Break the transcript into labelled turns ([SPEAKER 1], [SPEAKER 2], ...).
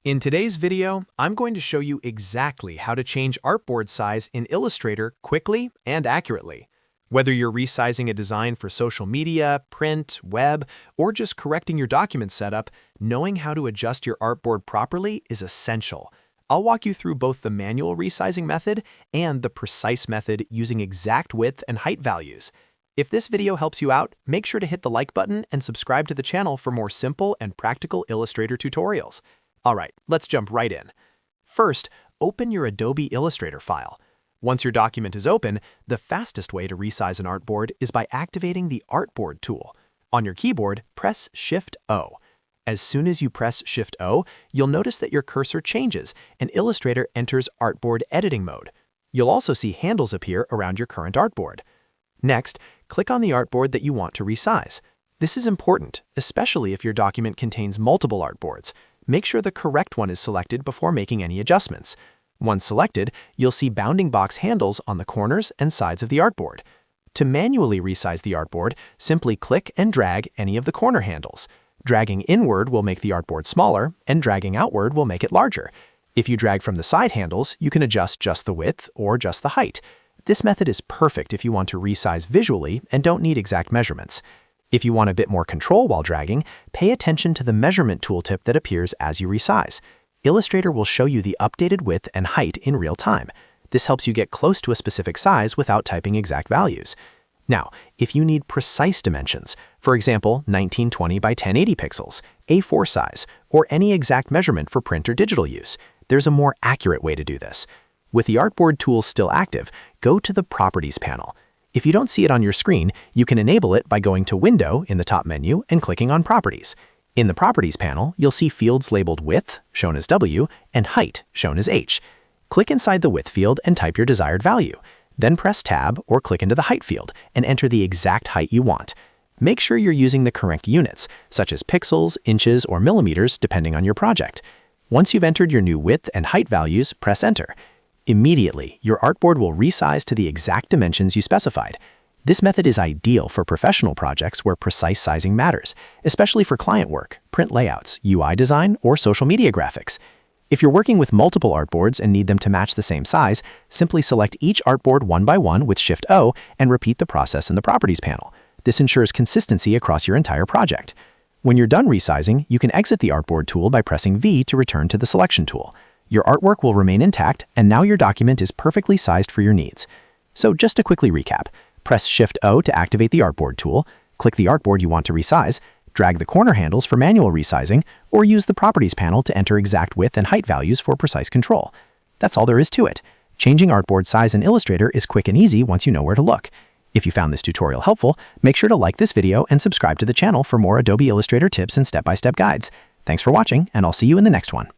[SPEAKER 1] In today's video, I'm going to show you exactly how to change artboard size in Illustrator quickly and accurately. Whether you're resizing a design for social media, print, web, or just correcting your document setup, knowing how to adjust your artboard properly is essential. I'll walk you through both the manual resizing method and the precise method using exact width and height values. If this video helps you out, make sure to hit the like button and subscribe to the channel for more simple and practical Illustrator tutorials. Alright, let's jump right in. First, open your Adobe Illustrator file. Once your document is open, the fastest way to resize an artboard is by activating the Artboard tool. On your keyboard, press Shift-O. As soon as you press Shift-O, you'll notice that your cursor changes and Illustrator enters Artboard editing mode. You'll also see handles appear around your current artboard. Next, click on the artboard that you want to resize. This is important, especially if your document contains multiple artboards. Make sure the correct one is selected before making any adjustments. Once selected, you'll see bounding box handles on the corners and sides of the artboard. To manually resize the artboard, simply click and drag any of the corner handles. Dragging inward will make the artboard smaller, and dragging outward will make it larger. If you drag from the side handles, you can adjust just the width or just the height. This method is perfect if you want to resize visually and don't need exact measurements. If you want a bit more control while dragging, pay attention to the measurement tooltip that appears as you resize. Illustrator will show you the updated width and height in real time. This helps you get close to a specific size without typing exact values. Now, if you need precise dimensions, for example, 1920 by 1080 pixels, A4 size, or any exact measurement for print or digital use, there's a more accurate way to do this. With the Artboard tool still active, go to the Properties panel. If you don't see it on your screen, you can enable it by going to Window in the top menu and clicking on Properties. In the Properties panel, you'll see fields labeled Width, shown as W, and Height, shown as H. Click inside the Width field and type your desired value. Then press Tab or click into the Height field and enter the exact height you want. Make sure you're using the correct units, such as pixels, inches, or millimeters, depending on your project. Once you've entered your new width and height values, press Enter. Immediately, your artboard will resize to the exact dimensions you specified. This method is ideal for professional projects where precise sizing matters, especially for client work, print layouts, UI design, or social media graphics. If you're working with multiple artboards and need them to match the same size, simply select each artboard one by one with Shift-O and repeat the process in the Properties panel. This ensures consistency across your entire project. When you're done resizing, you can exit the Artboard tool by pressing V to return to the Selection tool. Your artwork will remain intact, and now your document is perfectly sized for your needs. So just to quickly recap, press Shift-O to activate the Artboard tool, click the artboard you want to resize, drag the corner handles for manual resizing, or use the Properties panel to enter exact width and height values for precise control. That's all there is to it. Changing artboard size in Illustrator is quick and easy once you know where to look. If you found this tutorial helpful, make sure to like this video and subscribe to the channel for more Adobe Illustrator tips and step-by-step guides. Thanks for watching, and I'll see you in the next one.